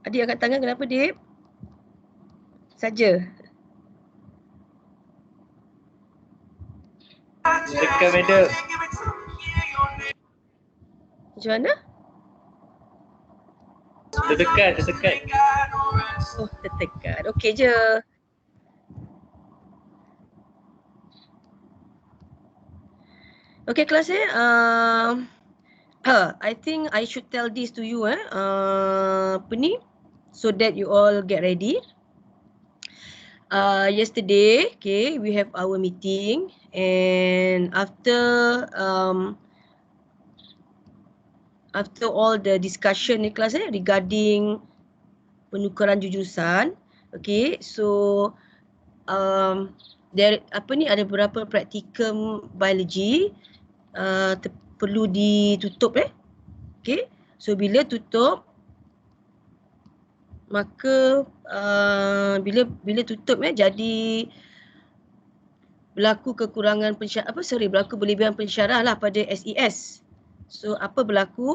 Adik angkat tangan kenapa, Dip? Saja. Dekat madam. Macam mana? Terdekat. Oh, tertekan. Okey je. Okay, kelas I think I should tell this to you apa ni, so that you all get ready. Yesterday, okay, we have our meeting, and after all the discussion ni kelas regarding penukaran jurusan, okay, so there ada beberapa praktikum biologi perlu ditutup okay. So bila tutup, maka bila tutup jadi berlaku kekurangan berlaku berlebihan pensyarah lah pada SES. So apa berlaku?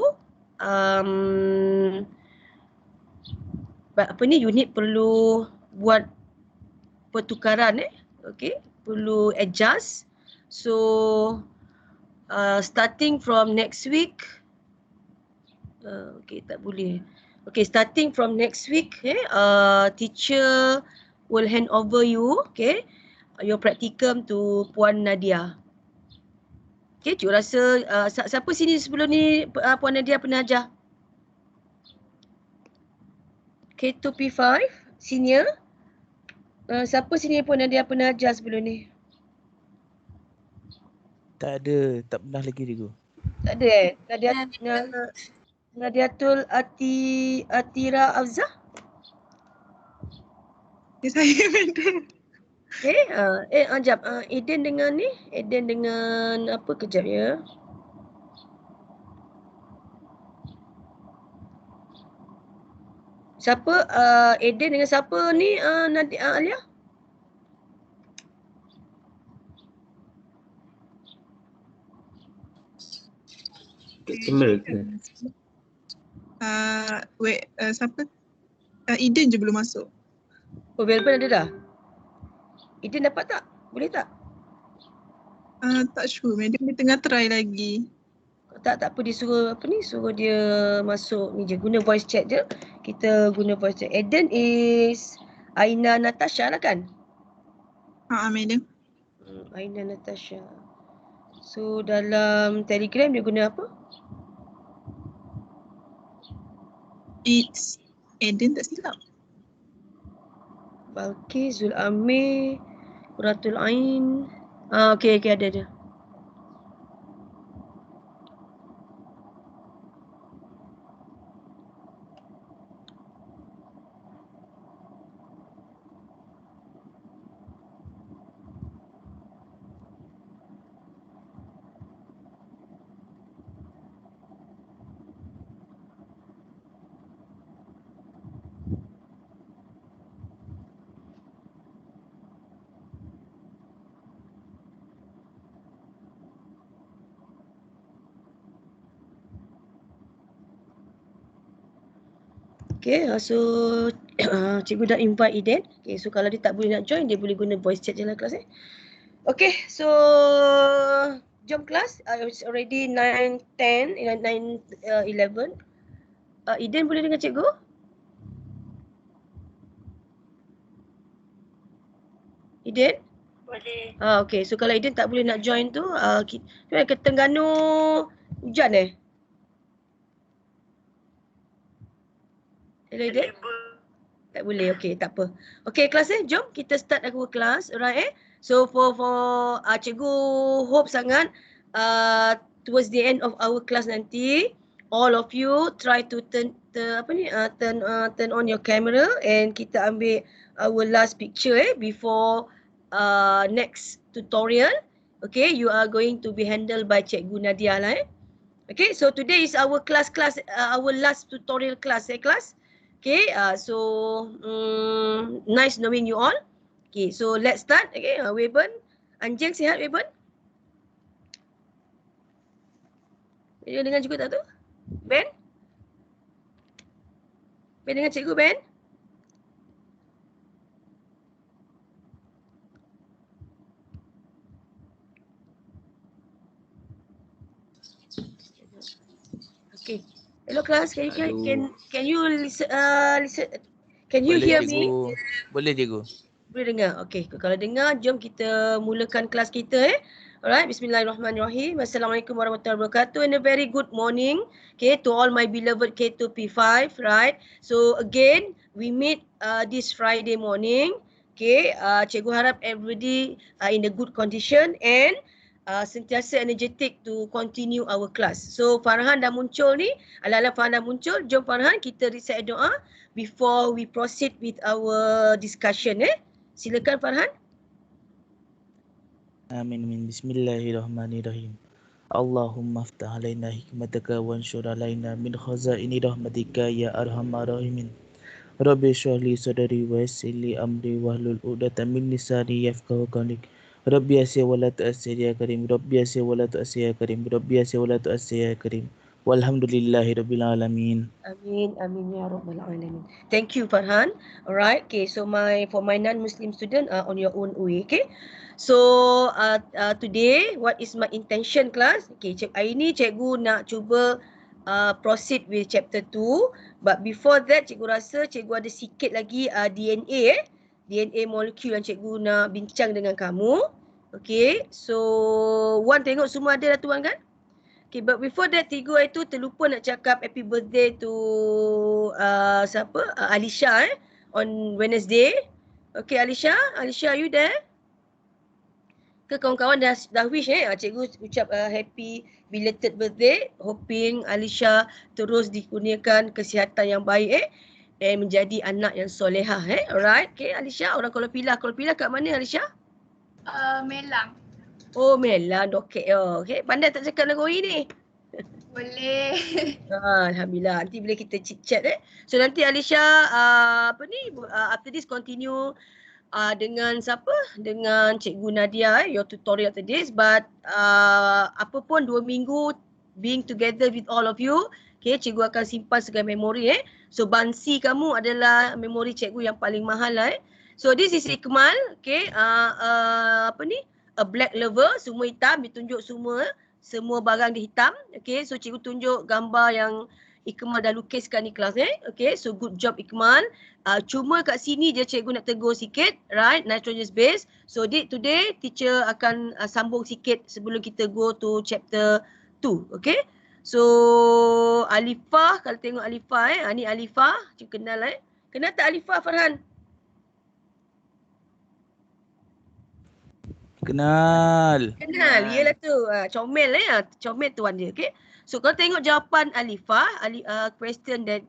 Unit perlu buat pertukaran okay, perlu adjust. So starting from next week, okay, tak boleh. Okay, starting from next week, teacher will hand over you, okay, your practicum to Puan Nadia. Okay, cik rasa siapa sini sebelum ni Puan Nadia pernah ajar? K2P5, senior. Siapa sini Puan Nadia pernah ajar sebelum ni? Tak ada, tak pernah lagi Cikgu. Tak ada Nadiatul Atira Afzah? Saya madam. Okay, jap. Eden dengan ni? Eden dengan apa, kejap ya. Siapa? Eden dengan siapa ni Alia? Cemerlang ke? Siapa? Eden je belum masuk. Oh, Melbourne ada dah? Eden dapat tak? Boleh tak? Tak sure, madam dia tengah try lagi. Tak apa, dia suruh dia masuk ni je, guna voice chat je. Kita guna voice chat. Eden is Aina Natasha lah kan? Madam. Aina Natasha. So dalam Telegram dia guna apa? It's Eden tak silap. Balkis, Zul Amir, Quratul Ain. Okay, ada. Okay, so cikgu dah invite Eden. Okay, so kalau dia tak boleh nak join, dia boleh guna voice chat je lah kelas Okay, so jom kelas. It's already 9:10, 9:11. Eden boleh dengar cikgu? Eden? Boleh. Okay, so kalau Eden tak boleh nak join tu, ke Terengganu hujan Hello Eden? Tak boleh, okay, tak apa. Okay, kelas jom kita start our class, alright So for cikgu hope sangat towards the end of our class nanti, all of you try to turn on your camera and kita ambil our last picture before next tutorial. Okay, you are going to be handled by Cikgu Nadia lah Okay, so today is our our last tutorial class class. Okay, so nice knowing you all. Okay, so let's start. Okay, Weben, Anjing sihat Weben? Dia dengar juga tak tu? Ben? Ben dengan cikgu Ben? Okay. Hello class, can you listen, can you Boleh hear cikgu. me? Boleh cikgu. Boleh dengar? Okay. Kalau dengar, jom kita mulakan kelas kita. Alright, bismillahirrahmanirrahim. Assalamualaikum warahmatullahi wabarakatuh and a very good morning, okay, to all my beloved K2P5, right? So again, we meet this Friday morning, okay. Cikgu harap everybody in a good condition and sentiasa energetic to continue our class. So Farhan dah muncul ni, ala-ala Farhan dah muncul, jom Farhan kita recite doa before we proceed with our discussion. Silakan Farhan. Amin. Bismillahirrahmanirrahim. Allahumma aftah alaina hikmataka wa anshur alaina min khazaini rahmatika ya arhamar rahimin. Rabbi shrah li sadri wa yassir li amri wahlul 'uqdatam min lisani yafqahu qawli. Rabbi yassir wa la tu'assir ya karim. Rabbi yassir wa la tu'assir ya karim. Rabbi yassir wa la tu'assir ya karim. Walhamdulillahirabbil alamin. Amin, amin ya rabbal alamin. Thank you Farhan. Alright, okay. So for my non-Muslim student on your own way, okay. So today, what is my intention class? Okay, hari ni cikgu nak cuba proceed with chapter 2. But before that, cikgu rasa cikgu ada sikit lagi DNA DNA molekul yang cikgu nak bincang dengan kamu. Okay, so Wan tengok semua ada dah tuan kan? Okay, but before that, Tigo itu terlupa nak cakap happy birthday to siapa? Alisha on Wednesday. Okay, Alisha, are you there? Ke kawan-kawan dah wish cikgu ucap happy belated birthday, hoping Alisha terus dikurniakan kesihatan yang baik dan menjadi anak yang solehah Alright, okay Alisha, orang Kuala Pilah kat mana Alisha? Melang. Oh, Melang, dokek. Okay, pandai tak cakap negeri ni? Boleh. Alhamdulillah. Nanti bila kita chit-chat So nanti Alisha after this continue dengan siapa? Dengan Cikgu Nadia your tutorial after this. But apa pun 2 minggu being together with all of you, okay, cikgu akan simpan sebagai memori So bansi kamu adalah memori cikgu yang paling mahal So this is Ikmal, okay. A black lover, semua hitam, ditunjuk semua barang dia hitam. Okay, so cikgu tunjuk gambar yang Ikmal dah lukiskan di kelas Okay, so good job Ikmal. Cuma kat sini je cikgu nak tegur sikit, right, nitrogen base. So today teacher akan sambung sikit sebelum kita go to chapter 2, okay. So Alifah, kalau tengok Alifah ni Alifah, cikgu kenal Kenal tak Alifah Farhan? Kenal. Yelah tu. Comel comel tuan dia, okay. So kalau tengok jawapan Alifah, question that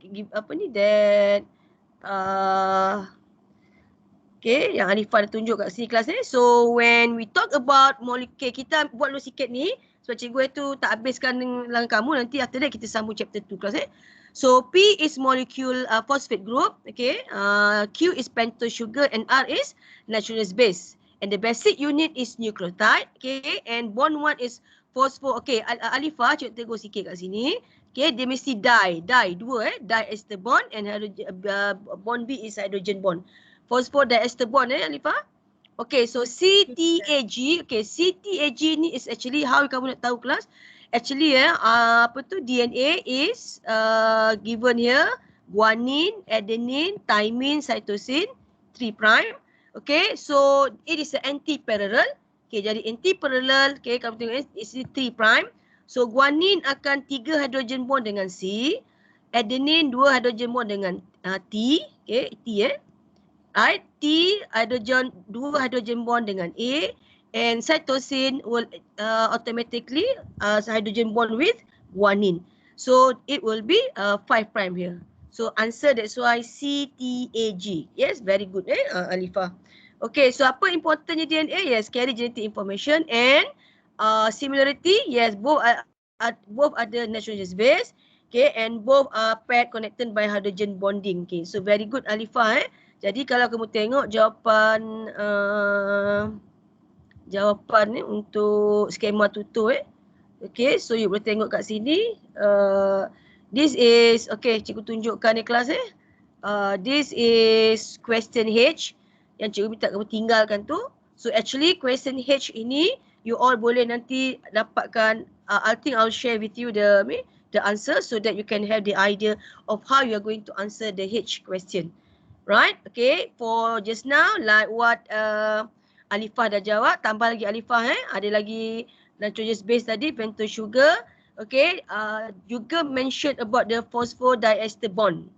okay, yang Alifah dah tunjuk kat sini kelas So when we talk about molecule, kita buat dulu sikit ni sebab cikgu itu tak habiskan dengan kamu, nanti after that kita sambung chapter 2 kelas So P is molecule phosphate group, okay. Q is pentose sugar and R is nitrogenous base. And the basic unit is nucleotide, okay. And bond 1 is phosphor. Okay, Alifah, cikgu tegur sikit kat sini. Okay, dia mesti dua diester bond and bond B is hydrogen bond. Phosphor diester bond Alifah. Okay, so CTAG. Okay, CTAG ni is actually how kamu nak tahu kelas. Actually DNA is given here guanine, adenine, thymine, cytosine, 3'. Okay, so it is an anti-parallel. Okay, jadi anti-parallel, okay, kamu tengok is 3'. So guanine akan 3 hydrogen bond dengan C, adenine 2 hydrogen bond dengan T, okay, Right, T 2 hydrogen bond dengan A, and cytosine will automatically hydrogen bond with guanine. So it will be 5' here. So answer, that's why CTAG. Yes, very good Alifah. Okay, so apa importantnya DNA? Yes, carry genetic information and similarity. Yes, both ada nitrogenous base. Okay, and both are paired connected by hydrogen bonding. Okay, so very good Alifah. Jadi kalau kamu tengok jawapan ni untuk skema tutur Okay, so you boleh tengok kat sini. This is, okay, cikgu tunjukkan ni kelas this is question H yang cikgu minta kamu tinggalkan tu. So actually question H ini you all boleh nanti dapatkan, I think I'll share with you the answer so that you can have the idea of how you are going to answer the H question. Right? Okay, for just now like what Alifah dah jawab, tambah lagi Alifah ada lagi nitrogenous base tadi, pentose sugar. Okay, juga mention about the phosphodiester bond.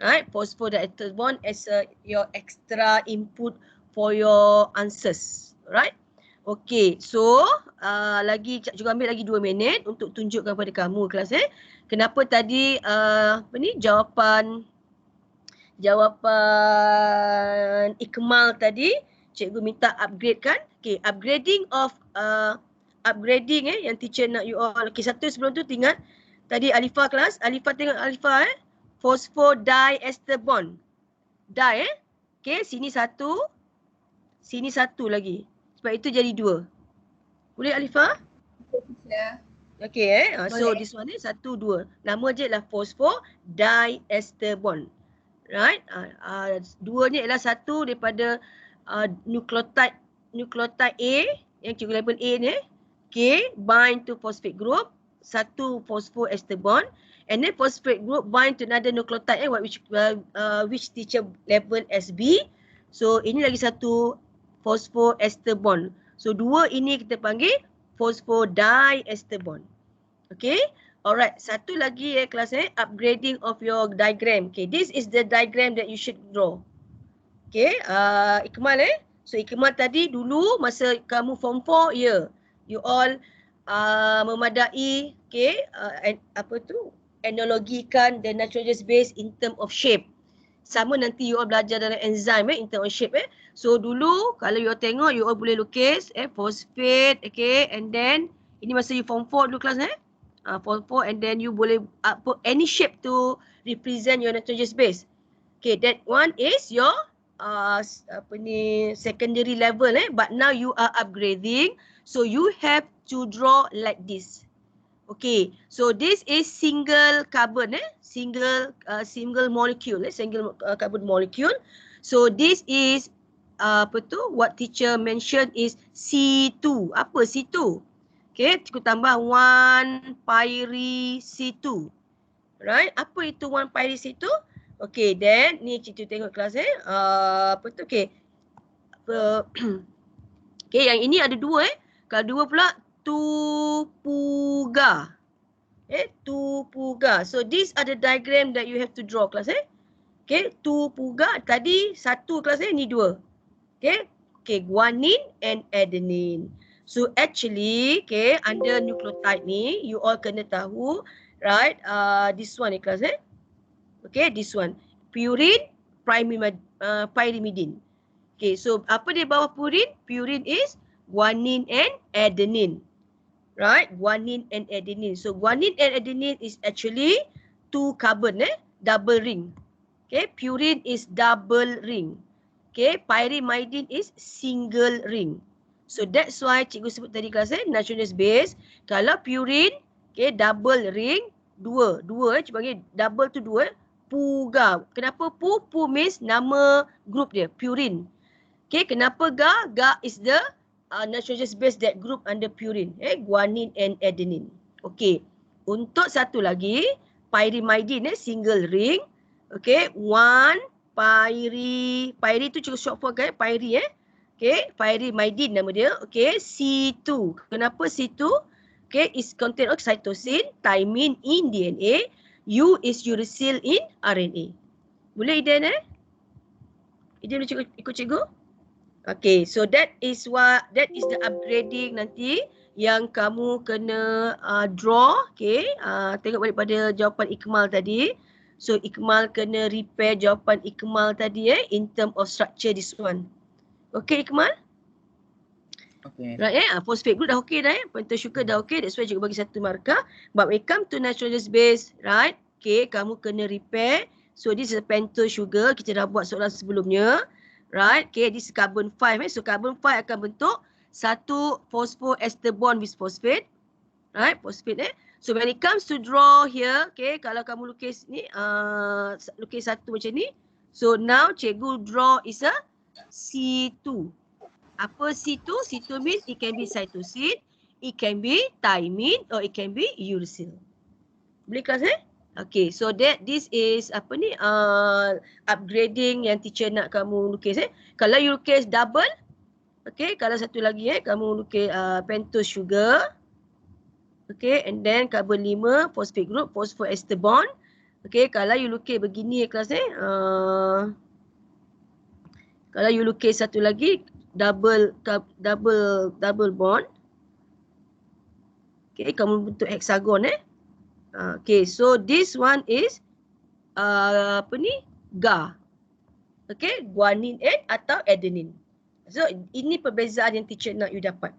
Right, phosphodiester bond as your extra input for your answers. Right? Okay, so lagi juga ambil lagi 2 minit untuk tunjukkan kepada kamu kelas kenapa tadi jawapan Ikmal tadi cikgu minta upgrade kan. Okay, upgrading yang teacher nak you all. Okay, satu sebelum tu ingat tadi Alifah kelas, Alifah tengok Alifah phosphodiester bond. Di okay, sini satu lagi. Sebab itu jadi 2. Boleh Alifah? Ya. Okay so this one 1, 2. Nama je lah phosphodiester bond. Right? 2 ni adalah satu daripada nucleotide A yang cikgu label A ni. Okay, bind to phosphate group. Satu phosphoester bond. And then phosphate group bind to another nucleotide which teacher label as B. So ini lagi satu phosphoester bond. So 2 ini kita panggil phosphodiester bond. Okay. Alright, satu lagi kelas upgrading of your diagram. Okay, this is the diagram that you should draw. Okay, Ikmal So Ikmal tadi dulu masa kamu form 4 you all memadai analogikan the nitrogenous base in term of shape. Sama nanti you all belajar dalam enzyme in term of shape So dulu kalau you all tengok you all boleh lukis phosphate, okay, and then ini masa you form 4 dulu kelas form 4, and then you boleh put any shape to represent your nitrogenous base. Okay, that one is your secondary level but now you are upgrading, so you have to draw like this. Okay, so this is single carbon single molecule single carbon molecule. So this is what teacher mentioned is C2. Apa C2? Okay, cikgu tambah 1-pyri-C2. Right, apa itu 1-pyri-C2? Okay, then ni cikgu tengok kelas okay. Okay, yang ini ada 2 Kalau 2 pula tupuga. Tupuga. So these are the diagram that you have to draw kelas Okay, tupuga tadi 1 kelas ni 2. Okay, guanine and adenine. So actually, okay, under nucleotide ni, you all kena tahu, right? This one ni kelas Okay, this one. Purine, pyrimidine. Okay, so apa di bawah purine? Purine is guanine and adenine. Right? Guanine and adenine. So guanine and adenine is actually 2 carbon, double ring. Okay, purine is double ring. Okay, pyrimidine is single ring. So that's why cikgu sebut tadi kelas nitrogenous base. Kalau purine, okay, double ring, 2 cikgu panggil double tu 2 puga. Kenapa pu? Pu means nama group dia, purine. Okay, kenapa ga? Ga is the nitrogenous base that group under purine, guanine and adenine. Okay, untuk satu lagi pyrimidine single ring. Okay, 1 pyri tu cikgu short form pyri Okay, pyrimidine nama dia. Okay, C2. Kenapa C2? Okay, is contain of cytosine, thymine in DNA, U is uracil in RNA. Boleh Iden Iden boleh ikut cikgu? Okay, so that is the upgrading nanti yang kamu kena draw. Okay, tengok balik pada jawapan Ikmal tadi. So Ikmal kena repair jawapan Ikmal tadi in term of structure this one. Okay Ikmal? Okay. Right phosphate group dah okay dah pentose sugar dah okay. That's why cikgu bagi 1 markah. But when it come to nitrogenous base, right? Okay, kamu kena repair. So this is a pentose sugar. Kita dah buat soalan sebelumnya. Right? Okay, this is carbon 5 So carbon 5 akan bentuk satu phosphoester bond with phosphate. Right? Phosphate So when it comes to draw here, okay, kalau kamu lukis ni, lukis satu macam ni. So now cikgu draw is a C2. Apa C2? C2 means it can be cytosine, it can be thymine or it can be uracil. Boleh kelas Okay, so this is apa ni upgrading yang teacher nak kamu lukis Kalau you lukis double, okay, kalau satu lagi kamu lukis pentose sugar. Okay, and then carbon 5 phosphate group, phosphoester bond. Okay, kalau you lukis begini kelas kalau you lukis satu lagi double bond. Okay, kamu bentuk hexagon Okay, so this one is apa ni? Ga. Okay, guanine atau adenine. So ini perbezaan yang teacher nak you dapat.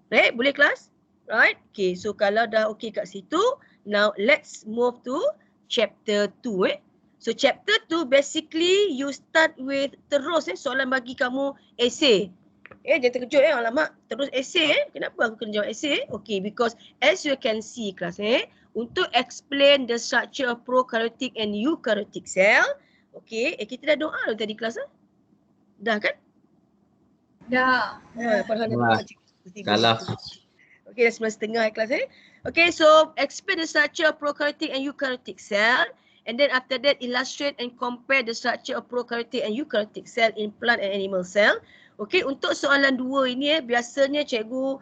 Right, boleh kelas? Right, okay, so kalau dah okay kat situ, now let's move to chapter 2 So chapter 2 basically you start with terus soalan bagi kamu essay. Jangan terkejut alamak terus essay Kenapa aku kena jawab essay? Okay, because as you can see kelas untuk explain the structure of prokaryotic and eukaryotic cell. Okay, kita dah doa tadi kelas Dah kan? Dah. Kalah. Okay, dah 9:30 kelas Okay, so explain the structure of prokaryotic and eukaryotic cell. And then after that, illustrate and compare the structure of prokaryotic and eukaryotic cell in plant and animal cell. Okay, untuk soalan 2 ini biasanya cikgu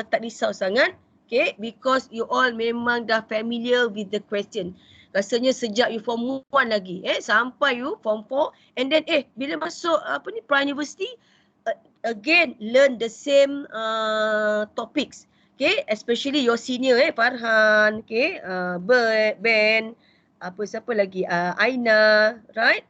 tak risau sangat. Okay, because you all memang dah familiar with the question. Rasanya sejak you form 1 lagi, sampai you form 4. And then bila masuk Prime University, again learn the same topics. Okay, especially your senior Farhan, okay, Ben, siapa lagi? Aina, right?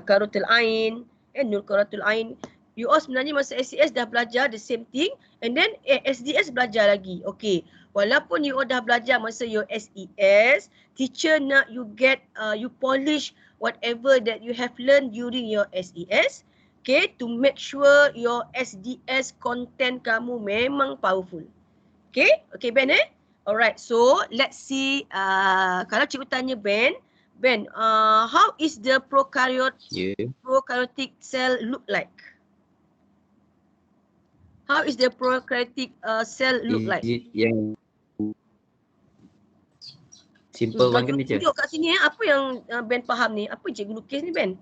Karotul Ain, Nur Karotul Ain. You all sebenarnya masa SCS dah belajar the same thing and then SDS belajar lagi. Okay, walaupun you all dah belajar masa your SES, teacher nak you get, you polish whatever that you have learned during your SES. Okay, to make sure your SDS content kamu memang powerful. Okay, okay Ben Alright, so let's see. Kalau cikgu tanya Ben, how is the prokaryotic cell look like? How is the prokaryotic cell look like? Yang simple one kan teacher? Tunjuk kat sini apa yang Ben faham ni? Apa cikgu lukis ni Ben?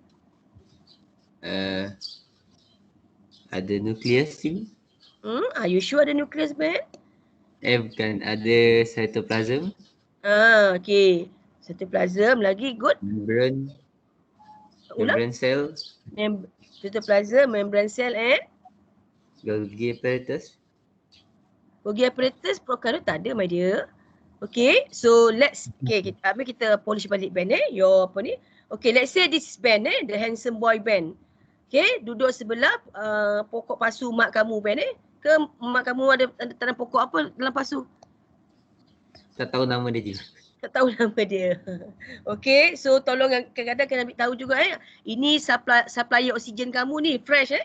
Ada nukleus ni. Are you sure ada nukleus Ben? Bukan, ada cytoplasm. Okay. Cytoplasm lagi, good. Membrane cell. Cytoplasm, membrane cell and Golgi apparatus. Golgi apparatus prokaryote tak ada my dear. Okay, so let's kita polish balik Ben your apa ni. Okay, let's say this is Ben the handsome boy Ben. Okay, duduk sebelah pokok pasu mak kamu Ben Ke mak kamu ada tanam pokok apa dalam pasu? Tak tahu nama dia je. Tak tahu nama dia. Okay, so tolong kadang-kadang kena ambil tahu juga ini supplier oksigen kamu ni fresh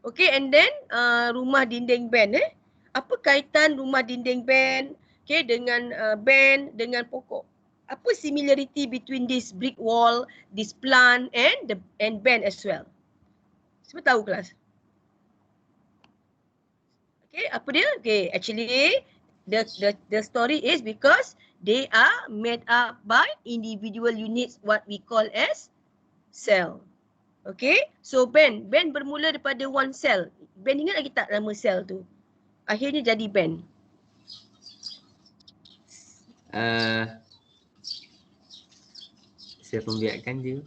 Okay, and then rumah dinding Ben Apa kaitan rumah dinding Ben dengan Ben dengan pokok? Apa similarity between this brick wall, this plant and Ben as well? Semua tahu kelas? Okay, apa dia? Okay, actually the story is because they are made up by individual units what we call as cell. Okay, so Ben bermula daripada one cell. Ben ingat lagi tak nama cell tu? Akhirnya jadi Ben. Saya pembiarkan je.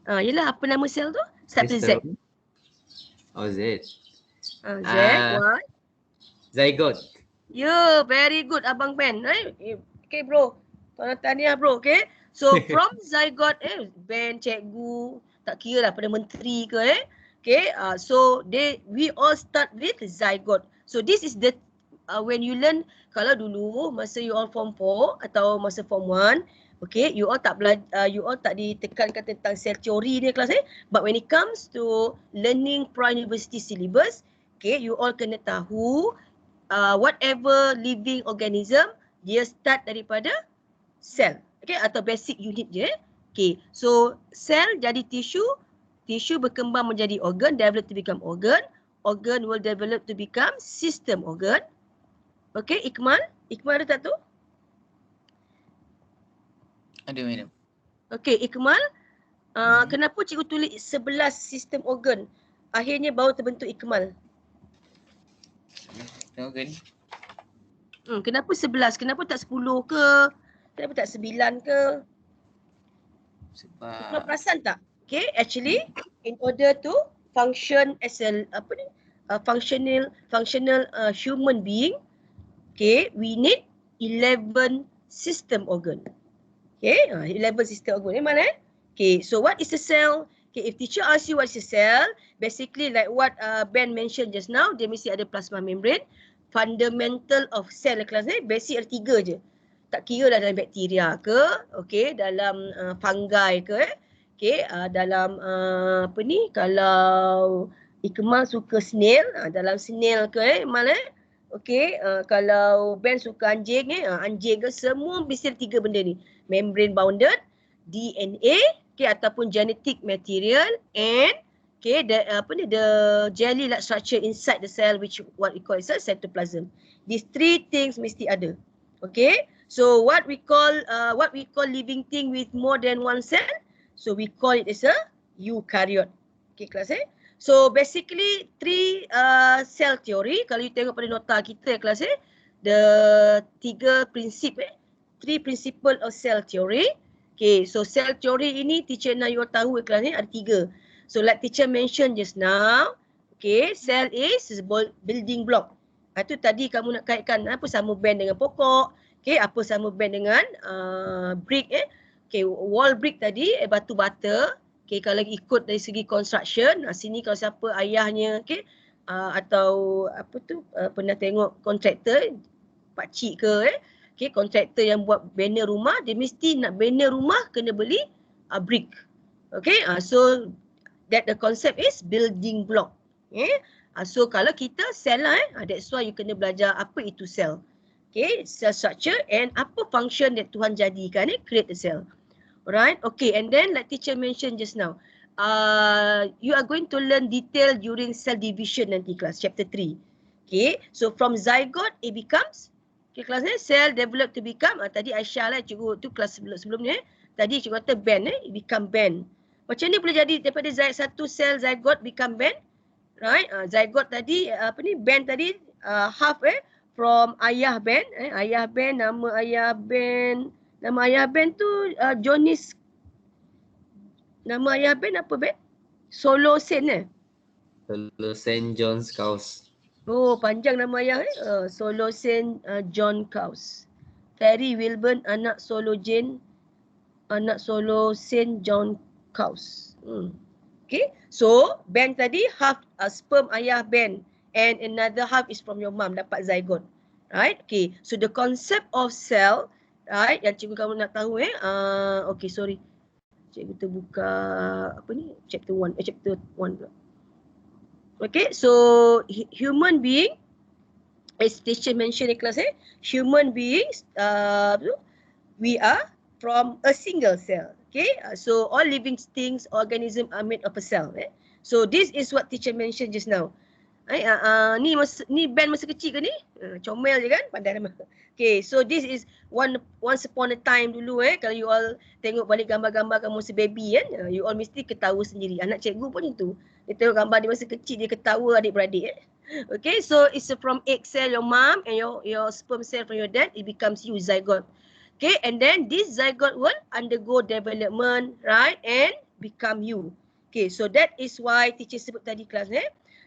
Yelah, apa nama sel tu? Start with Z. Oh, Z. Z, what? Zygote. Yeah, very good Abang Ben. Okay bro, tahniah bro, okay. So from zygote, Ben, cikgu, tak kira lah pada menteri ke Okay, so we all start with zygote. So this is the, when you learn, kalau dulu masa you all form 4 atau masa form 1, okay, you all tak ditekankan tentang cell theory ni kelas But when it comes to learning Prime University syllabus, okay, you all kena tahu whatever living organism, dia start daripada sel. Okay, atau basic unit je. Okay, so sel jadi tissue, tissue berkembang menjadi organ, develop to become organ, organ will develop to become system organ. Okay, Ikmal? Ikmal ada tak tu? Ada, madam. Okay, Ikmal. Kenapa cikgu tulis 11 sistem organ? Akhirnya baru terbentuk Ikmal. Organ. Kenapa 11? Kenapa tak 10 ke? Kenapa tak 9 ke? Ikmal Sebab perasan tak? Okay, actually in order to function as a functional human being, okay, we need 11 system organ. Okay, 11 system organ. Mana? Okay, so what is a cell? Okay, if teacher asks you what is a cell, basically like what Ben mentioned just now, dia mesti ada plasma membrane. Fundamental of cell kelas ni, basic ada 3 je. Tak kira lah dalam bakteria ke, okay, dalam fungi ke, okay, dalam apa ni, kalau Ikmal suka snail, dalam snail ke, Ikmal okay, kalau Ben suka anjing anjing ke, semua mesti ada 3 benda ni. Membrane bounded, DNA, okay, ataupun genetic material, and okay, the jelly like structure inside the cell, which what we call is a cytoplasm. These 3 things mesti ada. Okay, so what we call living thing with more than one cell, so we call it as a eukaryote. Okay, kelas So basically 3 cell theory. Kalau you tengok pada nota kita kelas the 3 prinsip 3 principle of cell theory. Okay, so cell theory ini teacher nak you tahu kelas ni ada 3. So like teacher mentioned just now, okay, cell is building block. Itu tadi kamu nak kaitkan apa sama band dengan pokok, okay, apa sama band dengan brick okay, wall brick tadi batu bata. Okay, kalau ikut dari segi construction, sini kalau siapa ayahnya, okay, atau apa tu pernah tengok kontraktor pakcik ke, okay, kontraktor yang buat banner rumah, dia mesti nak banner rumah kena beli brick. Okay, so that the concept is building block. Okay, so kalau kita cell lah, that's why you kena belajar apa itu cell. Okay, cell structure and apa function that Tuhan jadikan create a cell. Alright, okay, and then like teacher mentioned just now, you are going to learn detail during cell division nanti kelas chapter 3. Okay, so from zygote it becomes, okay, kelas ni cell develop to become, tadi Aisyah lah cikgu tu kelas sebelum ni tadi cikgu kata band it become band. Macam ni boleh jadi daripada satu cell zygote become band, right? Zygote tadi apa ni, band tadi half from ayah band, ayah band, nama ayah band tu Jonis. Nama ayah band apa band? Solo Saint Solo St. John's Cause. Oh, panjang nama ayah Solo Saint John Cause. Terry Wilburn, anak Solo Saint John Cause. Okay, so band tadi half sperm ayah band and another half is from your mom, dapat zygote. Right? Okay, so the concept of cell, right, yang cikgu kamu nak tahu okay, sorry. Cikgu terbuka apa ni? Chapter 1 pula. Okay, so human being, as teacher mentioned in class human beings, we are from a single cell. Okay, so all living things, organism are made of a cell. So this is what teacher mentioned just now. Ni band masa kecil ke ni? Comel je kan? Pandai nama. Okay, so this is once upon a time dulu kalau you all tengok balik gambar-gambar kamu masa baby kan, you all mesti ketawa sendiri. Anak cikgu pun itu. Dia tengok gambar dia masa kecil, dia ketawa adik-beradik Okay, so it's from egg cell your mom and your sperm cell from your dad, it becomes you, zygote. Okay, and then this zygote will undergo development, right, and become you. Okay, so that is why teacher sebut tadi kelas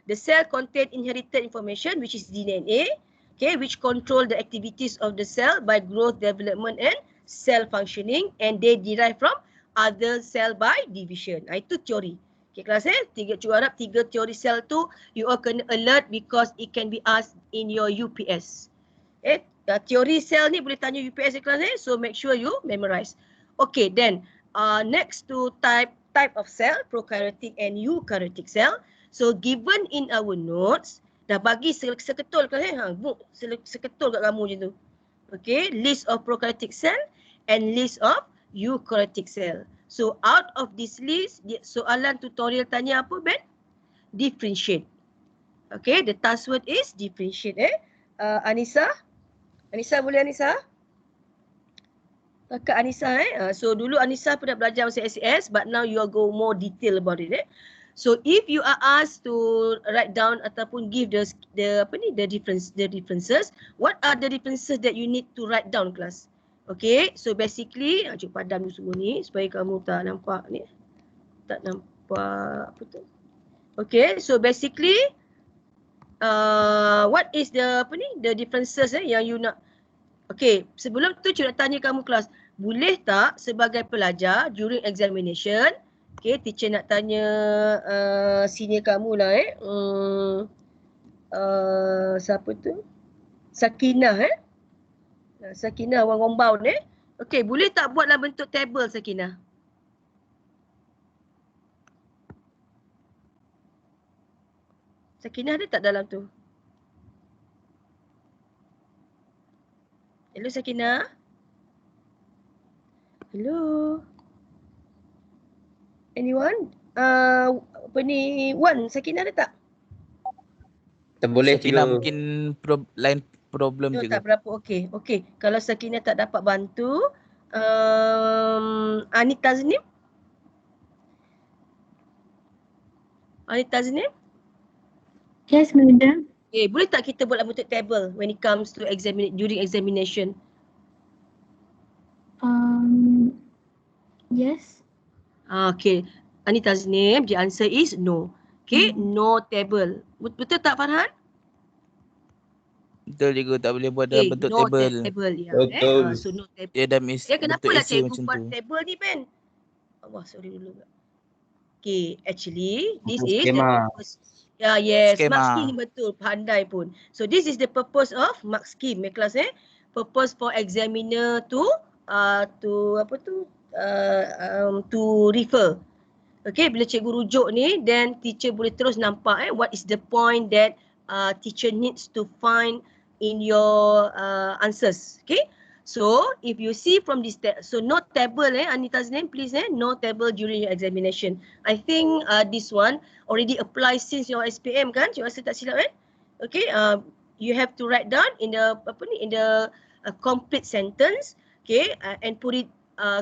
the cell contain inherited information which is DNA, okay, which control the activities of the cell by growth, development and cell functioning, and they derive from other cell by division. Itu teori. Okay, kelas cikgu harap 3 teori cell tu you all kena alert because it can be asked in your UPS. Teori cell ni boleh tanya UPS kelas so make sure you memorize. Okay, then next to type of cell, prokaryotic and eukaryotic cell. So given in our notes, Dah bagi seketul kelas seketul kat kamu je tu. Okay, list of prokaryotic cell and list of eukaryotic cell. So out of this list, soalan tutorial tanya apa Ben? Differentiate. Okay, the task word is differentiate. Anissa? Anissa boleh Anissa? Kakak Anissa So dulu Anissa pernah belajar masa SES, but now you are go more detail about it. So if you are asked to write down ataupun give the differences, what are the differences that you need to write down class? Okay, so basically, cuba padam dulu semua ni supaya kamu tak nampak ni. Tak nampak apa tu. Okay, so basically, what is the the differences yang you nak. Okay, sebelum tu cikgu nak tanya kamu kelas, boleh tak sebagai pelajar during examination, okay, teacher nak tanya senior kamu lah siapa tu? Sakinah Sakinah orang compound okay, boleh tak buat dalam bentuk table Sakinah? Sakinah ada tak dalam tu? Hello Sakinah? Hello? Anyone? Wan, Sakinah ada tak? Tak boleh Sakinah cikgu. mungkin line problem No, juga. tak berapa. Okey. Kalau Sakinah tak dapat bantu, Anita Znim? Anita Znim? Yes, madam. Boleh tak kita buat dalam bentuk table when it comes to during examination? Yes. Okay. Anita Znim, the answer is no. Okay, no table. Betul tak Farhan? Betul cikgu, tak boleh buat dalam bentuk no table. table ya. Betul. So no table. Dia dah miss Kenapa bentuk lah essay cikgu macam buat tu. table ni Ben? Allah, sorry dulu. Okay, actually this Buku is skema. the purpose. Yes, Skema. mark scheme betul, pandai pun. So this is the purpose of mark scheme kelas Purpose for examiner to refer. Okay, bila cikgu rujuk ni, then teacher boleh terus nampak what is the point that teacher needs to find in your answers. Okay, so if you see from this, so no table Anita's name please no table during your examination. I think this one already applies since your SPM kan, cikgu rasa tak silap Okay, you have to write down in the complete sentence, okay, and put it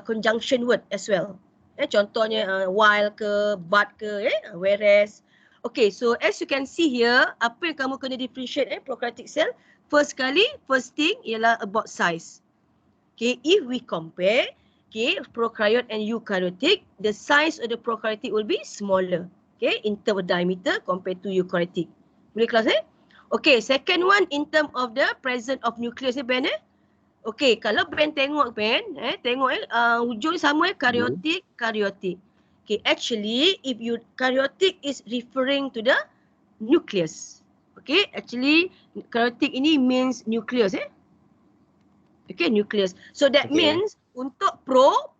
conjunction word as well. Contohnya while ke, but ke, whereas. Okay, so as you can see here, apa yang kamu kena differentiate prokaryotic cell? First thing ialah about size. Okay, if we compare, okay, prokaryote and eukaryotic, the size of the prokaryotic will be smaller. Okay, in terms of diameter compared to eukaryotic. Boleh kelas Okay, second one in terms of the presence of nucleus Ben Okay, kalau Ben tengok hujung sama karyotik. Okay, actually if you karyotik is referring to the nucleus. Okay, actually karyotik ini means nucleus Okay, nucleus. So that means untuk pro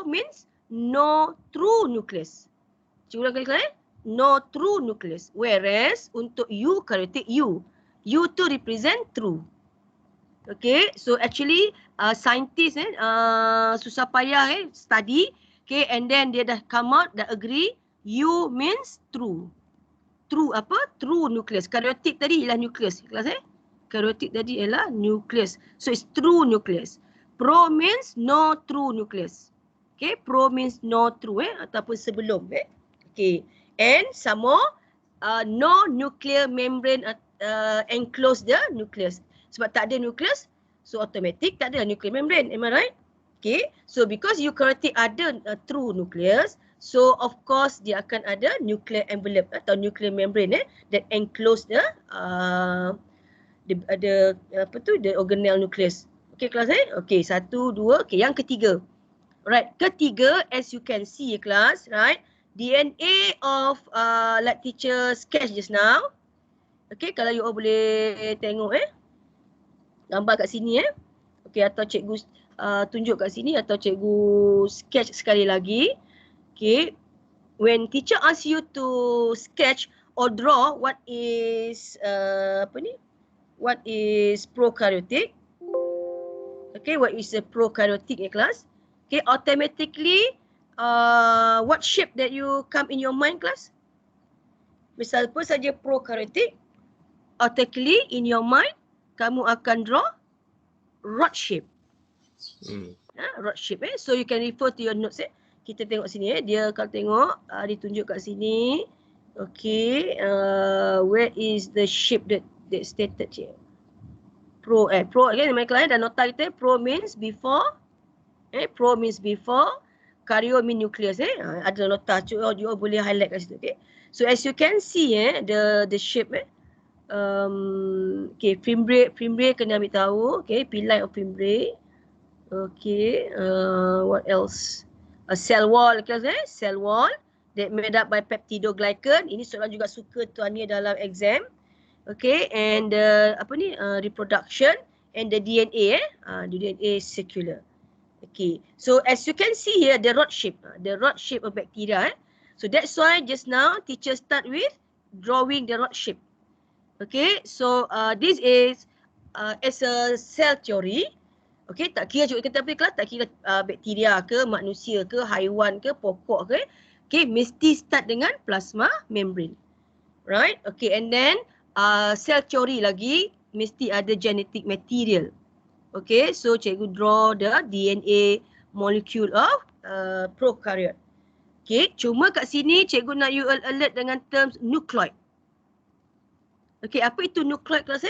means no true nucleus. Cikgu ulang kali no true nucleus. Whereas untuk eukaryotic U tu represent true. Okay, so actually scientist susah payah study, okay, and then dia dah come out, dah agree, U means true. True apa? True nucleus. Karyotik tadi ialah nucleus. Kelas Karyotik tadi ialah nucleus. So it's true nucleus. Pro means no true nucleus. Okay, pro means no true ataupun sebelum Okay, and some more no nuclear membrane enclose the nucleus. Sebab tak ada nucleus, so automatic tak ada nuclear membrane. Am I right? Okay, so because eukaryotic ada true nucleus, so of course dia akan ada nuclear envelope atau nuclear membrane that enclose the organelle nucleus. Okay kelas Okay, 1, 2, okay, yang ketiga. Right, ketiga as you can see kelas, right, DNA of like teacher sketch just now. Okay, kalau you all boleh tengok gambar kat sini Okay, atau cikgu tunjuk kat sini atau cikgu sketch sekali lagi. Okay, when teacher ask you to sketch or draw what is what is prokaryotic. Okay, what is a prokaryotic class? Okay, automatically what shape that you come in your mind class? Misal apa saja prokaryotic, automatically in your mind kamu akan draw rod shape. Rod shape so you can refer to your notes Kita tengok sini dia kalau tengok ditunjuk kat sini. Okay, where is the shape that stated here? Pro again my client dan nota kita pro means before. Pro means before, karyo means nucleus ada nota you boleh highlight kat situ. Okay, so as you can see the shape okay, fimbriae kena ambil tahu. Okay, pili of fimbriae. Okay, what else? A cell wall, cell wall that made up by peptidoglycan. Ini soalan juga suka tuan ni dalam exam. Okay, and reproduction and the DNA the DNA circular. Okay, so as you can see here the rod shape of bacteria. So that's why just now teacher start with drawing the rod shape. Okay, so this is as a cell theory. Okay, tak kira juga kita kelas, tak kira bakteria ke, manusia ke, haiwan ke, pokok ke. Okay, mesti start dengan plasma membrane. Right? Okay, and then cell theory lagi mesti ada genetic material. Okay, so cikgu draw the DNA molecule of prokaryote. Okay, cuma kat sini cikgu nak you alert dengan terms nucleoid. Okay, apa itu nucleoid kelas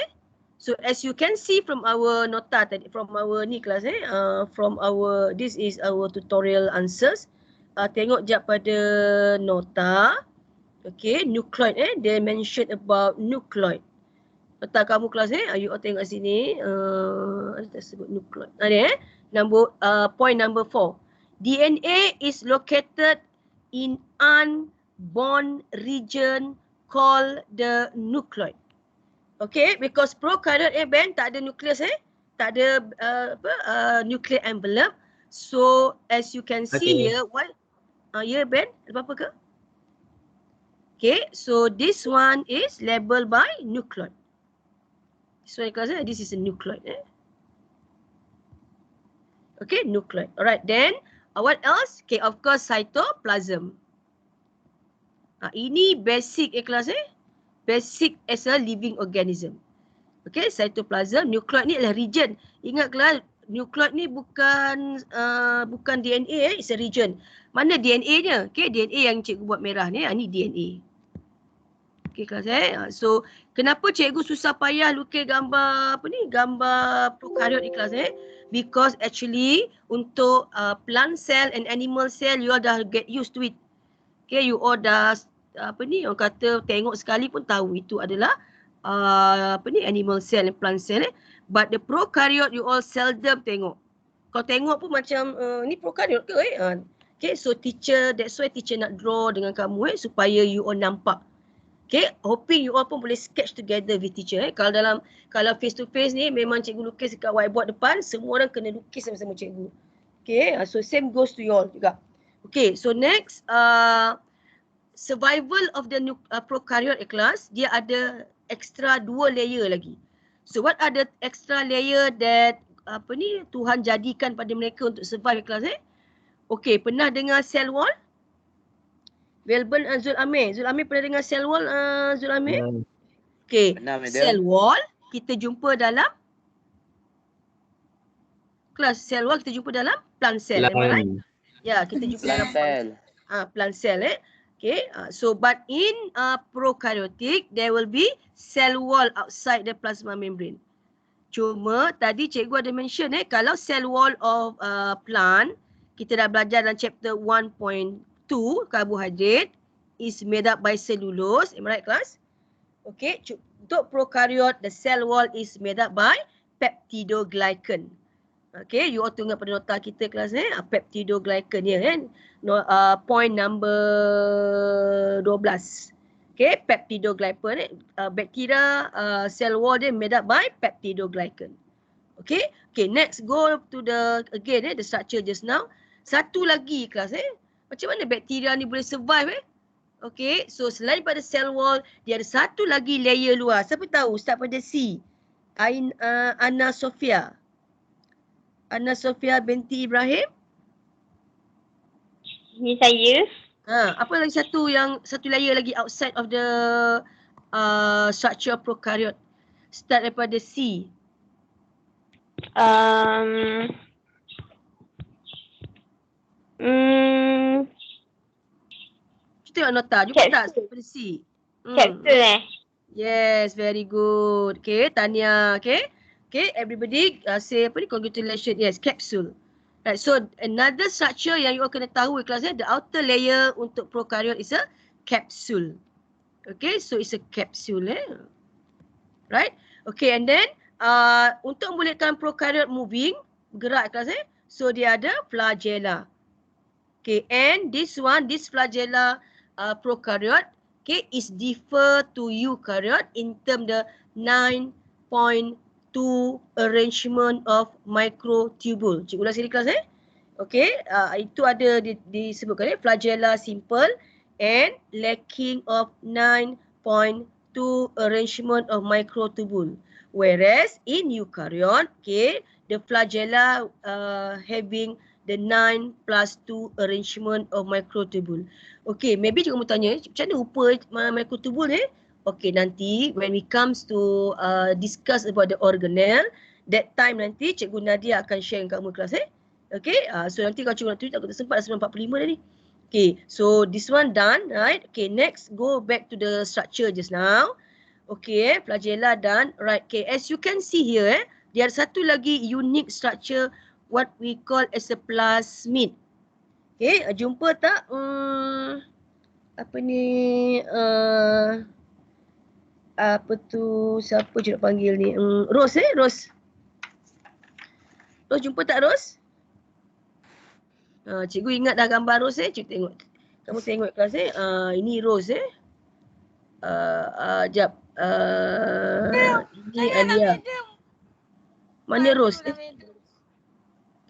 So as you can see from our nota tadi, from our ni kelas from our, this is our tutorial answers. Tengok jap pada nota. Okay, nucleoid they mention about nucleoid. Nota kamu kelas you all tengok sini. Ada sebut nucleoid. Ada number point number 4. DNA is located in unbound region called the nucleoid. Okay, because prokaryote Ben tak ada nucleus tak ada nuclear envelope. So as you can see here, what Ben apa ke? Okay, so this one is labeled by nucleoid. So this is a nucleoid. Okay, nucleoid. Alright, then what else? Okay, of course cytoplasm. Ini basic kelas Basic as a living organism. Okay, cytoplasm. Nucleoid ni adalah region. Ingat kelas, nucleoid ni bukan DNA it's a region. Mana DNA-nya? Okay, DNA yang cikgu buat merah ni, ni DNA. Okay kelas so kenapa cikgu susah payah lukis gambar gambar prokaryote ni kelas because actually untuk plant cell and animal cell you all dah get used to it. Okay, you all dah orang kata tengok sekali pun tahu itu adalah animal cell and plant cell but the prokaryote you all seldom tengok. Kalau tengok pun macam ni prokaryote ke okay, so teacher, that's why teacher nak draw dengan kamu supaya you all nampak. Okay, hoping you all pun boleh sketch together with teacher kalau face to face ni memang cikgu lukis dekat whiteboard depan, semua orang kena lukis sama-sama cikgu. Okay, so same goes to you all juga. Okay, so next survival of the prokaryote class, dia ada extra 2 layer lagi. So what are the extra layer that Tuhan jadikan pada mereka untuk survive kelas Okay, pernah dengar cell wall? Welburn Zul Amir pernah dengar cell wall Zul Amir? Okay, cell wall kita jumpa dalam kelas cell wall kita jumpa dalam plant cell. Right? Ya, kita jumpa dalam plant cell Okay, so but in prokaryotic there will be cell wall outside the plasma membrane. Cuma tadi cikgu ada mention kalau cell wall of plant kita dah belajar dalam chapter 1.2 carbohydrate is made up by cellulose. Am I right class? Okay, untuk prokaryote the cell wall is made up by peptidoglycan. Okay, you all tengok pada nota kita kelas peptidoglycan ya point number 12. Okay, peptidoglycan bacteria cell wall dia made up by peptidoglycan. Okay, next go to the again the structure just now. Satu lagi kelas macam mana bakteria ni boleh survive Okay, so selain pada cell wall, dia ada satu lagi layer luar. Siapa tahu? Start pada C. Anna Sofia. Anna Sofia binti Ibrahim. Ini saya. Apa lagi satu layer lagi outside of the structure of prokaryote? Start daripada C. Kita tengok nota. Jumpa tak daripada C? Capsule Yes, very good. Okay, Tania. Okay, everybody say congratulations. Yes, capsule. Right, so another structure yang you all kena tahu kelas the outer layer untuk prokaryote is a capsule. Okay, so it's a capsule. Right, okay, and then untuk membolehkan prokaryote moving, gerak kelas so dia ada flagella. Okay, and this flagella prokaryote, okay, is differ to eukaryote in term the 9.2 arrangement of microtubule. Cikgu ulang sekali kelas Okay, itu ada disebutkan flagella simple and lacking of 9.2 arrangement of microtubule. Whereas in eukaryote, okay, the flagella having the 9+2 arrangement of microtubule. Okay, maybe cikgu mau tanya, macam mana rupa microtubule Okay, nanti when we comes to discuss about the organelle, that time nanti cikgu Nadia akan share dengan kamu kelas Okay, so nanti kalau cikgu nak tunjuk, aku tak sempat 9:45 tadi. Okay, so this one done, right? Okay, next go back to the structure just now. Okay, flagella done. Right, okay, as you can see here, dia ada satu lagi unique structure what we call as a plasmid. Okay, jumpa tak? Apa ni? Apa tu? Siapa je nak panggil ni? Rose Rose. Rose jumpa tak Rose? Cikgu ingat dah gambar Rose cikgu tengok. Kamu tengok kelas ini Rose jap. Ini Alia. Mana Rose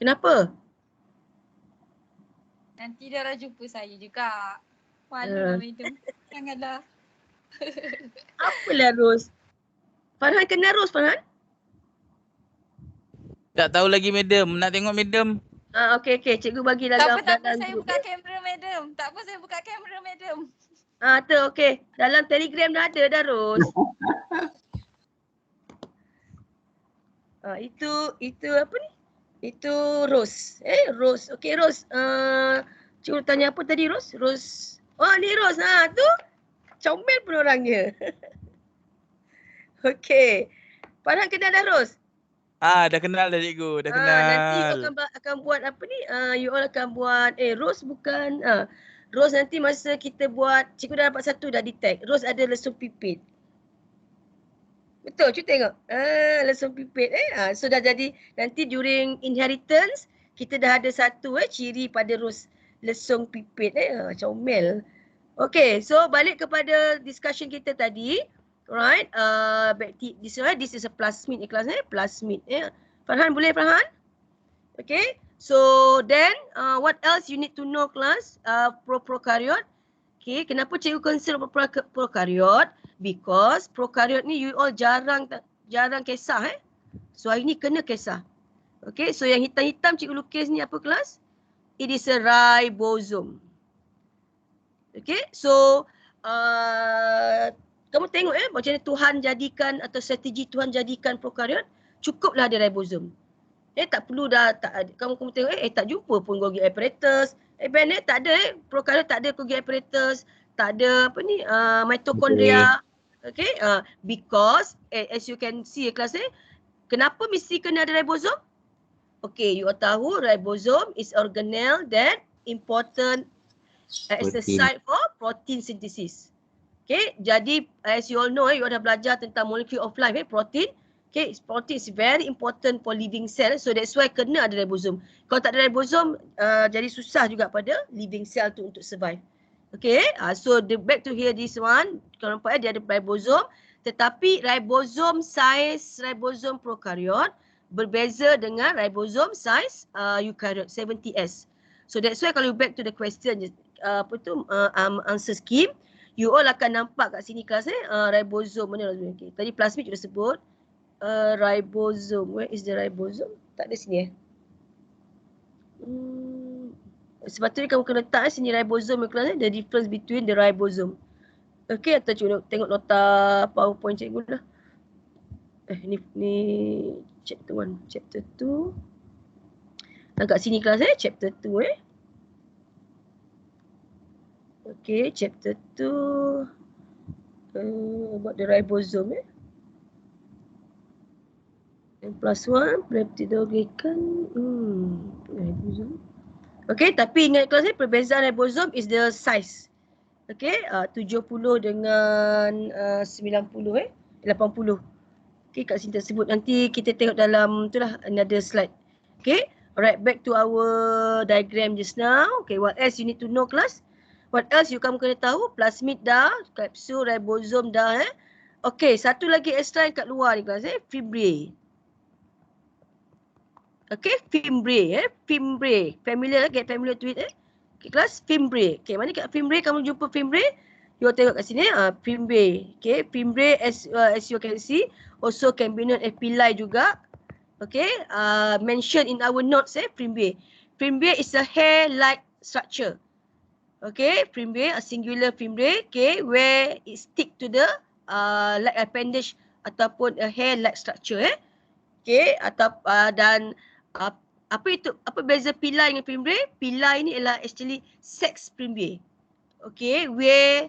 Kenapa? Nanti dia orang jumpa saya juga. Malulah madam. Janganlah. Apalah Rose? Farhan kenal Rose Farhan? Tak tahu lagi madam. Nak tengok madam. Okey. Cikgu bagilah Tak gambar apa saya buka kamera madam. Tak apa saya buka kamera madam. Tu okey. Dalam Telegram dah ada dah Rose. Itu apa ni? Itu Rose. Rose. Okey Rose. Cikgu tanya apa tadi Rose? Rose. Oh ni Rose. Tu. Comel pun orangnya. Okey. Farhan kenal dah Rose? Dah kenal dah cikgu. Dah kenal. Nanti akan buat apa ni? You all akan buat Rose bukan Rose nanti masa kita buat cikgu dah dapat satu dah detect. Rose ada lesung pipit. Betul, cuba tengok. Lesung pipit so dah jadi nanti during inheritance kita dah ada satu ciri pada Rose lesung pipit comel. Okay, so balik kepada discussion kita tadi. Right, this is a plasmid kelas plasmid Farhan boleh Farhan? Okay, so then what else you need to know class prokaryote. Okay, kenapa cikgu concern prokaryote? Because prokaryote ni you all jarang kisah so hari ni kena kisah. Okay, so yang hitam-hitam cikgu lukis ni apa kelas? It is a ribosome. Okay, so kamu tengok macam mana Tuhan jadikan atau strategi Tuhan jadikan prokaryote, cukuplah ada ribosome. Tak perlu dah kamu tengok tak jumpa pun Golgi apparatus. Ben tak ada prokaryote tak ada Golgi apparatus, tak ada apa ni mitokondria. Okay, because as you can see kelas kenapa mesti kena ada ribosome? Okay, you all tahu ribosome is organelle that important as a site for protein synthesis. Okay, jadi as you all know, you all dah belajar tentang molecule of life, protein. Okay, protein is very important for living cell. So that's why kena ada ribosome. Kalau tak ada ribosome, jadi susah juga pada living cell tu untuk survive. Okay, so back to here this one. Kalau nampak dia ada ribosome. Tetapi ribosome size ribosome prokaryote berbeza dengan ribosome size eukaryote 70S. So that's why kalau back to the question answer scheme, you all akan nampak kat sini kelas ribosome mana lah. Okay. Tadi plasmid sudah sebut. Ribosome. Where is the ribosome? Tak ada sini sepatutnya kamu kena letak sini ribosome kelas the difference between the ribosome. Okay, atau cuba tengok nota PowerPoint cikgu lah. Ni chapter 1, chapter 2. Agak sini kelas chapter 2 Okay, chapter 2 about the ribosome And +1 peptidoglycan ribosome. Okay, tapi ingat kelas perbezaan ribosome is the size. Okay, 70 dengan 90 80. Okay, kat sini tersebut. Nanti kita tengok dalam tu lah another slide. Okay, alright, back to our diagram just now. Okay, what else you need to know class? What else kamu kena tahu? Plasmid dah, kapsul, ribosome dah Okay, satu lagi extra yang kat luar ni kelas fibrae. Okay, fibrae fibrae. Familiar get familiar to it Okay, kelas fibrae. Okay, mana kat fibrae kamu jumpa fibrae? You tengok kat sini fibrae. Okay, fibrae as you can see also can be known as villi juga. Okay, mentioned in our notes fibrae. Fibrae is a hair-like structure. Okay, fibrae, a singular fibrae, okay, where it stick to the like appendage ataupun a hair-like structure Okay, atau dan apa beza villi dengan fibrae? Villi ni ialah actually sex fibrae. Okay, where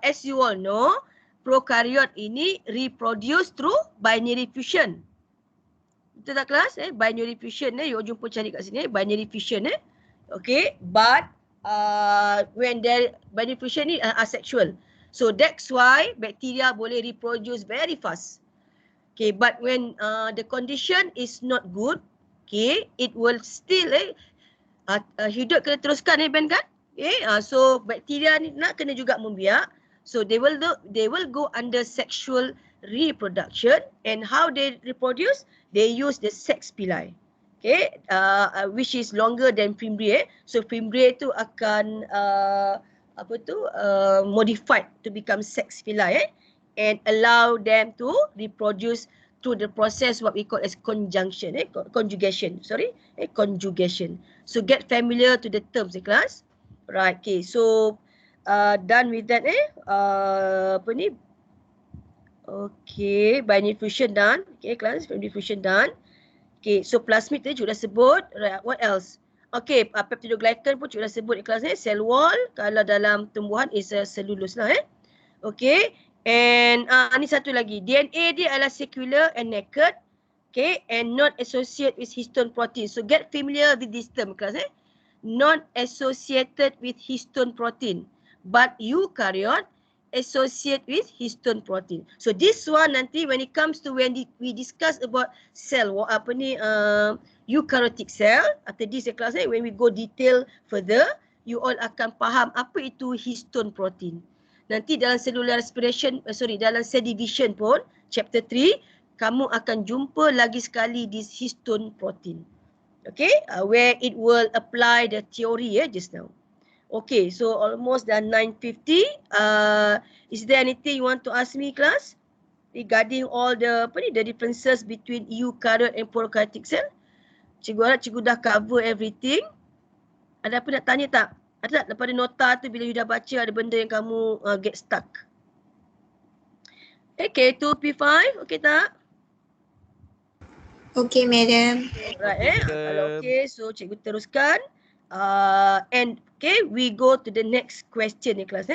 as you all know, prokaryote ini reproduce through binary fission. Betul tak kelas? Binary fission you jumpa cari kat sini binary fission Okay, but when there binary fission ni asexual. So that's why bacteria boleh reproduce very fast. Okay, but when the condition is not good, okay, it will still hidup kena teruskan Ben kan? Okay, so bacteria ni nak kena juga membiak. So they will go under sexual reproduction, and how they reproduce? They use the sex villi. Okay, which is longer than fibrae. So fibrae tu akan modified to become sex villi and allow them to reproduce through the process what we call as conjugation. Conjugation. So get familiar to the terms class. Right, okay. So done with that Okay, binary fusion done. Okay, class, binary fusion done. Okay, so plasmid tadi sudah sebut. Right, what else? Okay, peptidoglycan pun sudah sebut kelas cell wall. Kalau dalam tumbuhan is cellulose lah Okay, and ni satu lagi. DNA dia adalah circular and naked. Okay, and not associated with histone protein. So get familiar with this term class Not associated with histone protein, but eukaryote associate with histone protein. So this one nanti when it comes to when we discuss about cell eukaryotic cell, after this class when we go detail further, you all akan faham apa itu histone protein. Nanti dalam cellular respiration, dalam cell division pun chapter 3 kamu akan jumpa lagi sekali this histone protein. Okay, where it will apply the theory just now. Okay, so almost dah 9:50. Is there anything you want to ask me, class? Regarding all the the differences between eukaryote and prokaryotic cell? Cikgu harap cikgu dah cover everything. Ada apa nak tanya tak? Ada tak daripada nota tu bila you dah baca ada benda yang kamu get stuck? Okay, 2P5, okay tak? Okay, madam. Right, kalau okay, so cikgu teruskan. And okay, we go to the next question class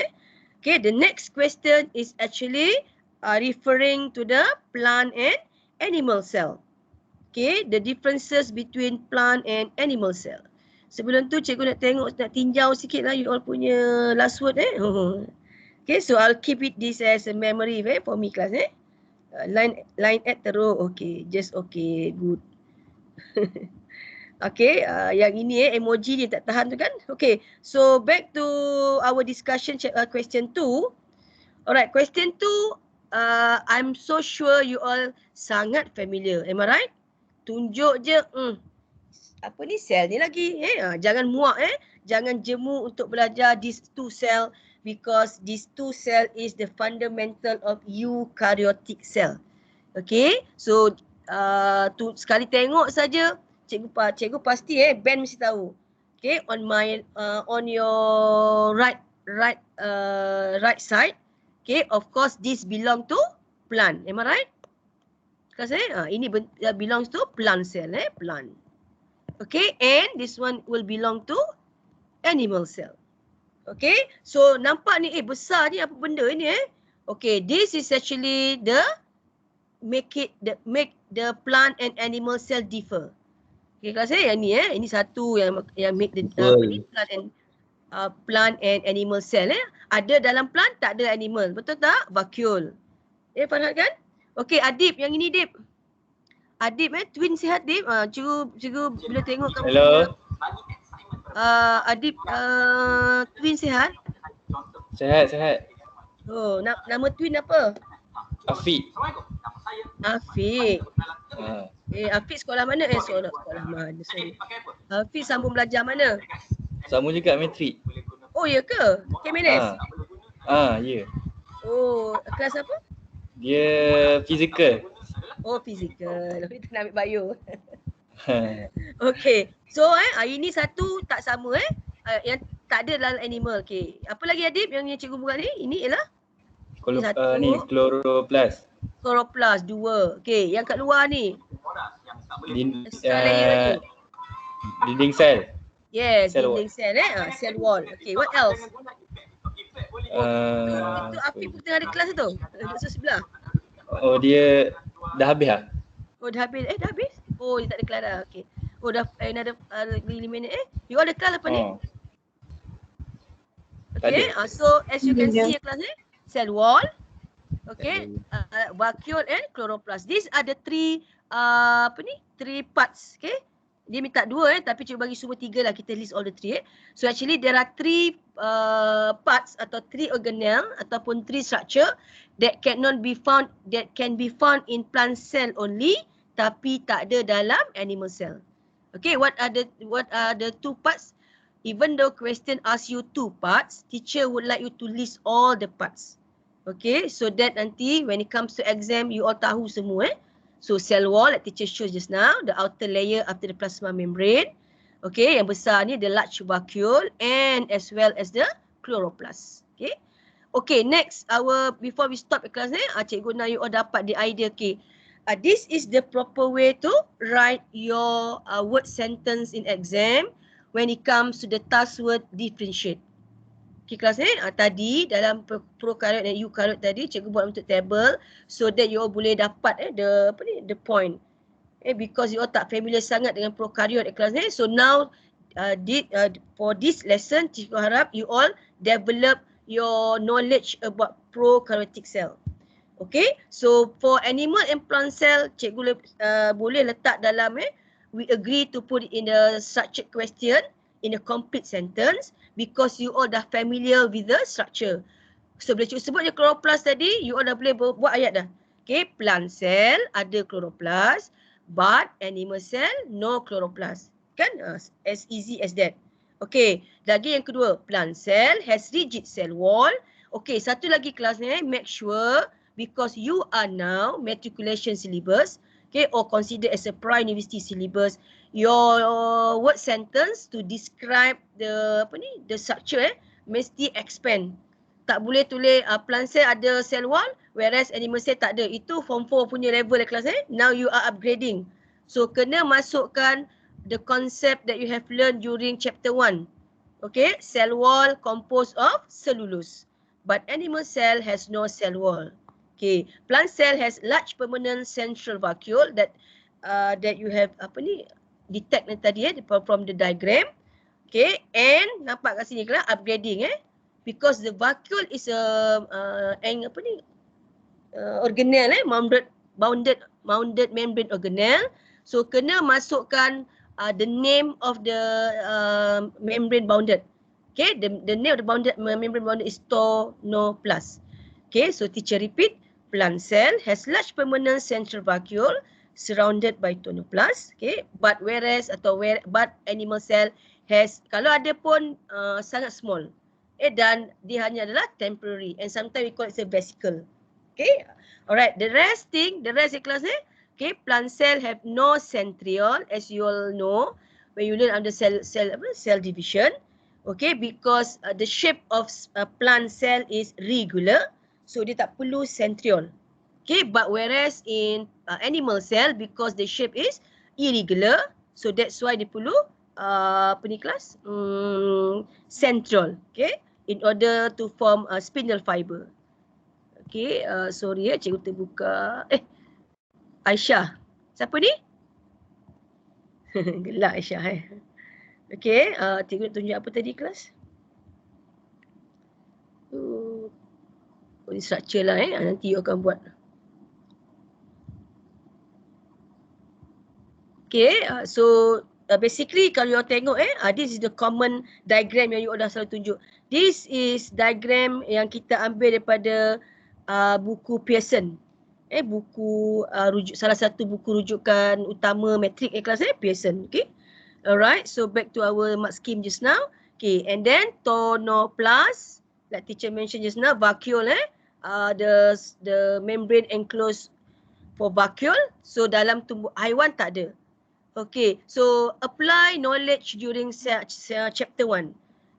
Okay, the next question is actually referring to the plant and animal cell. Okay, the differences between plant and animal cell. Sebelum tu cikgu nak tengok, nak tinjau sikit lah you all punya last word Okay, so I'll keep it this as a memory for me class line at terus okay, just okay, good. Okay, yang ini emoji dia tak tahan tu kan. Okay, so back to our discussion question 2. Alright, question 2 I'm so sure you all sangat familiar. Am I right? Tunjuk je sel ni lagi. Jangan muak Jangan jemu untuk belajar these two cell because these two cell is the fundamental of eukaryotic cell. Okay, so tu sekali tengok saja cikgu pasti Ben mesti tahu. Okay, on your right side. Okay, of course this belong to plant. Am I right? Kelas ini belongs to plant cell plant. Okay, and this one will belong to animal cell. Okay, so nampak ni besar ni apa benda ni Okay, this is actually the make the plant and animal cell differ. Okay, kelas yang ni ini satu yang make the plant and animal cell Ada dalam plant, tak ada animal. Betul tak? Vacuole. Faham kan? Okay, Adib yang ini Dip. Adib twin sihat Dip. Cikgu bila tengok kamu. Hello. Adib twin sihat? Sehat. Oh, nama twin apa? Afiq. Afiq. Afiq sekolah mana? Sekolah mana? Sorry. Afiq sambung belajar mana? Sama juga metrik. Oh, ya ke? KMNS? Ya. Oh, kelas apa? Dia fizikal. Oh, fizikal. Kita nak ambil bio. Okay. So, hari ni satu tak sama yang tak ada dalam animal. Okay. Apa lagi Adib yang cikgu buat ni? Ini ialah? Ni chloroplast. Chloroplast 2. Okay. Yang kat luar ni? Dinding sel. Yes, dinding sel cell wall. Okay, what else? Itu Afiq pun tengah ada kelas tu. Duduk sebelah. Oh, dia dah habis lah? Oh, dah habis. Dah habis? Oh, dia tak ada kelas dah. Okay. Oh, dah another 5 minit. You ada kelas apa ni? Okay, so as you can see kelas ni, cell wall. Okay, vacuole and chloroplast. These are the three parts. Okay. Dia minta 2 tapi cikgu bagi semua 3 lah. Kita list all the 3 So actually there are 3 parts atau 3 organelle ataupun 3 structure that can be found in plant cell only tapi tak ada dalam animal cell. Okay, what are the 2 parts? Even though question ask you 2 parts, teacher would like you to list all the parts. Okay, so that nanti when it comes to exam you all tahu semua So cell wall that teacher shows just now, the outer layer after the plasma membrane. Okay, yang besar ni the large vacuole and as well as the chloroplast. Okay. Okay, next before we stop the class ni, cikgu nak you all dapat the idea. Okay. This is the proper way to write your word sentence in exam when it comes to the task word differentiate. Okay, kelas ni tadi dalam prokaryote dan eukaryote tadi cikgu buat untuk table so that you all boleh dapat the point. Because you all tak familiar sangat dengan prokaryote kelas ni. So now for this lesson cikgu harap you all develop your knowledge about prokaryotic cell. Okay, so for animal and plant cell cikgu boleh letak dalam we agree to put it in the structured question in a complete sentence because you all dah familiar with the structure. So bila cikgu sebut je chloroplast tadi, you all dah boleh buat ayat dah. Okay, plant cell ada chloroplast, but animal cell no chloroplast. Kan? As easy as that. Okay, lagi yang kedua, plant cell has rigid cell wall. Okay, satu lagi kelas ni, make sure because you are now matriculation syllabus, okay, or considered as a pre-university syllabus, your word sentence to describe the structure mesti expand. Tak boleh tulis plant cell ada cell wall whereas animal cell tak ada. Itu form 4 punya level kelas Now you are upgrading. So kena masukkan the concept that you have learned during chapter 1. Okay, cell wall composed of cellulose. But animal cell has no cell wall. Okay, plant cell has large permanent central vacuole that you have detect tadi from the diagram. Okay, and nampak kat sini kelas upgrading because the vacuole is a organelle bounded membrane organelle. So kena masukkan the name of the membrane bounded. Okay, the name of the membrane bounded is tonoplast. Okay, so teacher repeat. Plant cell has large permanent central vacuole. surrounded by tonoplast. Okay, but whereas but animal cell has, kalau ada pun sangat small. Dan dia hanya adalah temporary and sometimes we call it a vesicle. Okay, alright. The rest kelas ni. Okay, plant cell have no centriole, as you all know when you learn under cell division. Okay, because the shape of plant cell is regular, so dia tak perlu centriole. Okay, but whereas in animal cell, because the shape is irregular, so that's why dia perlu apa ni kelas? Centriole. Okay, in order to form a spindle fiber. Okay, sorry cikgu terbuka. Aisyah. Siapa ni? Gelak Aisyah Okay, cikgu tunjuk apa tadi kelas? Ini structure lah nanti you akan buat. Okay, so basically kalau you tengok this is the common diagram yang you dah selalu tunjuk. This is diagram yang kita ambil daripada buku Pearson. Buku salah satu buku rujukan utama matrik kelas Pearson. Okay, alright, so back to our mark scheme just now. Okay, and then tonoplast, like teacher mentioned just now, vacuole, the membrane enclosed for vacuole. So dalam haiwan tak ada. Okay, so apply knowledge during chapter 1.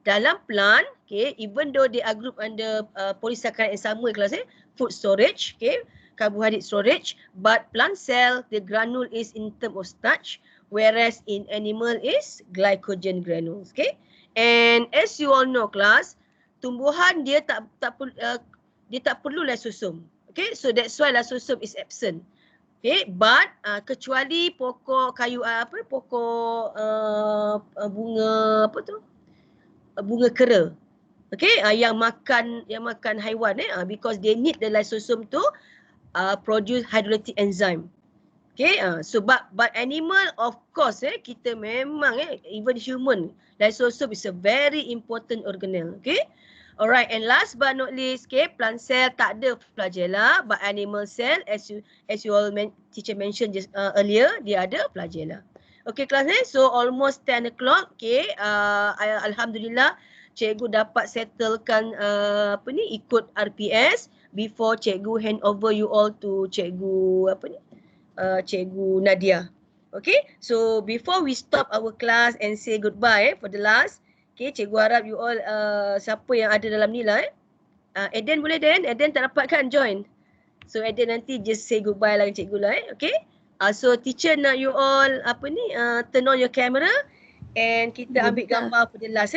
Dalam plant, okay, even though they are grouped under polysaccharide and sama kelas food storage, okay, carbohydrate storage, but plant cell, the granule is in term of starch, whereas in animal is glycogen granules. Okay, and as you all know class, tumbuhan dia tak perlu lysosome. Okay, so that's why lysosome is absent. Okay, but kecuali pokok kayu pokok bunga bunga kera. Okay, yang makan haiwan because they need the lysosome to produce hydrolytic enzyme. Okay, so but animal of course kita memang even human, lysosome is a very important organelle. Okay, alright, and last but not least, okay, plant cell tak ada flagella, but animal cell as you all teacher mentioned just earlier, dia ada flagella. Okay kelas so almost 10 o'clock. Okay, alhamdulillah cikgu dapat settlekan ikut RPS before cikgu hand over you all to cikgu cikgu Nadia. Okay, so before we stop our class and say goodbye for the last, okay, cikgu harap you all siapa yang ada dalam ni lah Eden boleh Eden tak dapat kan join. So Eden nanti just say goodbye lah cikgu lah okay. So teacher nak you all turn on your camera and kita ambil gambar for the last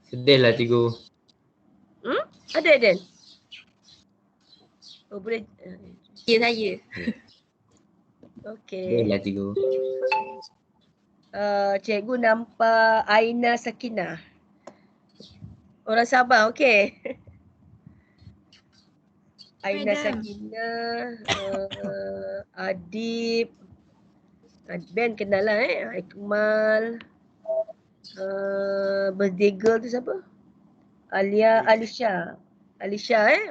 Sedih lah cikgu. Ada Eden? Oh boleh. Ya saya. Okay. Sedih lah cikgu. Cikgu nampak Aina Sakinah. Orang Sabah, okay. Aina Sakinah, Adib, Ben kenal lah Ikmal, birthday girl tu siapa? Alisha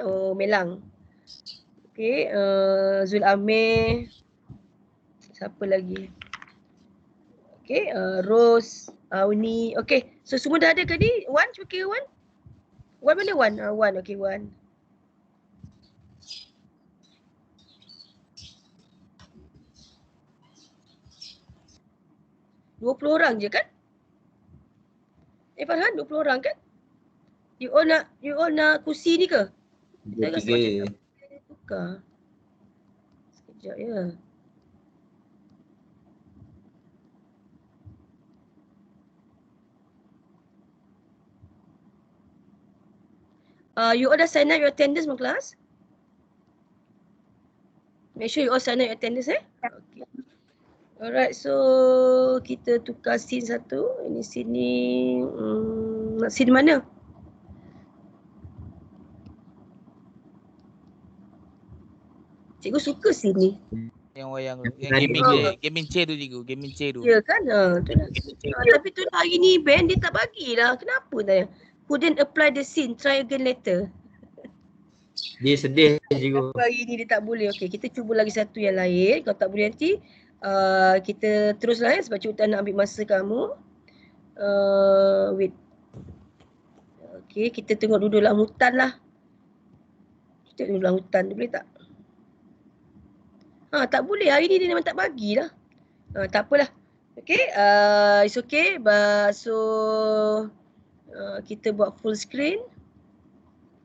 oh Melang. Okay, Zul Amir, siapa lagi? Okay, Rose, Uni. Okay, so semua dah ada ke ni? Wan, okay Wan? Wan mana Wan? Wan, okay Wan. $20 orang je kan? Farhan, 20 orang kan? You all nak kursi ni ke? Kita Tiga. Tukar. Sekejap ya. You all dah sign up your attendance my class? Make sure you all sign up your attendance Okay. Alright, so kita tukar scene satu. Ini sini. Scene mana? Cikgu suka scene ni. Yang wayang tu. Yang gaming chair tu cikgu. Gaming chair tu. Ya kan? Tu lah. Tapi tu lah hari ni Ben dia tak bagilah. Kenapa dah? Couldn't apply the scene. Try again later. Dia sedih cikgu. Hari ni dia tak boleh. Okey, kita cuba lagi satu yang lain. Kalau tak boleh nanti kita teruslah sebab cikgu tak nak ambil masa kamu. Wait. Okey, kita tengok duduk dalam hutan lah. Kita duduk dalam hutan, boleh tak? Tak boleh. Hari ni dia memang tak bagilah. Tak apalah. Okey, it's okay. So kita buat full screen.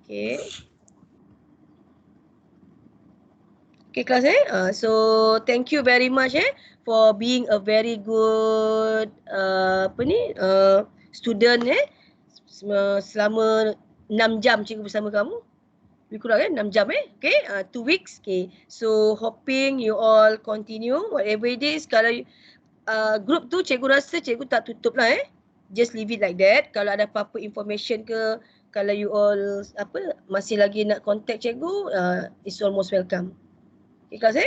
Okey. Okay, kelas so thank you very much for being a very good student selama 6 jam cikgu bersama kamu. Lebih kurang 6 jam okay, 2 weeks. Okay, so hoping you all continue whatever it is. Kalau group tu cikgu rasa cikgu tak tutup lah just leave it like that. Kalau ada apa-apa information ke, kalau you all masih lagi nak contact cikgu, it's almost welcome. Okay, kelas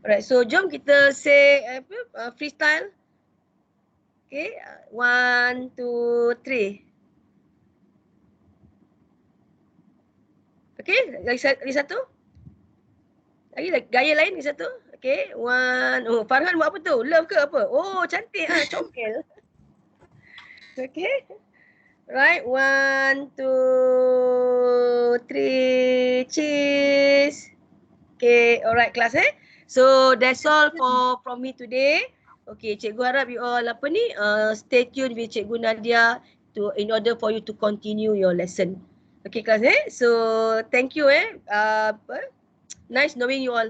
Alright, so jom kita say freestyle. Okay, 1, 2, 3. Okay, lagi satu. Lagi gaya lain lagi satu. Okay, 1. Oh, Farhan buat apa tu? Love ke apa? Oh, cantik comel. Okay. Right, 1, 2, 3, cheese. Okay, alright kelas So that's all from me today. Okay, cikgu harap you all stay tuned with Cikgu Nadia in order for you to continue your lesson. Okay kelas So thank you nice knowing you all.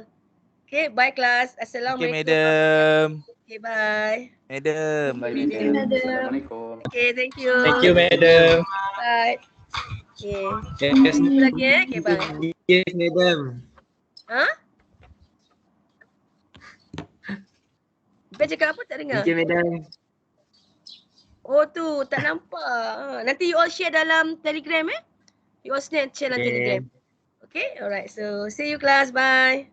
Okay, bye class. Assalamualaikum. Okay, madam. Okay, bye. Madam. Bye, madam. Assalamualaikum. Okay, thank you. Thank you, madam. Bye. Okay. Yes, Jumpa lagi Okay, bye. yes madam. Ben cakap apa tak dengar? Thank you madam. Oh tu, tak nampak. Nanti you all share dalam Telegram You all share dalam Telegram. Okay, alright. So, see you class. Bye.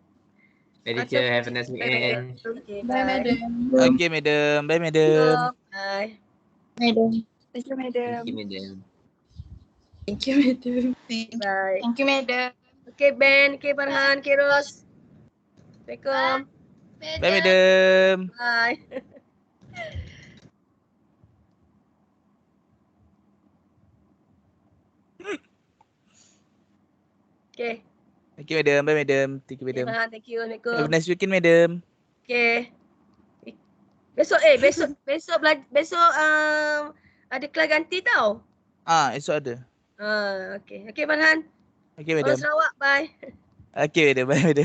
Bye teacher, have a nice weekend. Okay, Bye, madam. Okay, madam. Bye, madam. Bye. Madam. Thank you, madam. Thank you madam. Thank you, madam. Bye. Thank you, madam. Okay, Ben. Okay, Farhan. Okay, Ros. Assalamualaikum. Bye, madam. Bye. Okay. Thank you, madam. Bye, madam. Thank you, Okay, madam. Farhan. Thank you. Have a Assalamualaikum. nice weekend, madam. Okay. Besok besok ada kelas ganti tau. Esok ada. Okay. Okay, Farhan. Okay, Orang madam. Sarawak. Bye. Okay, madam. Bye, madam.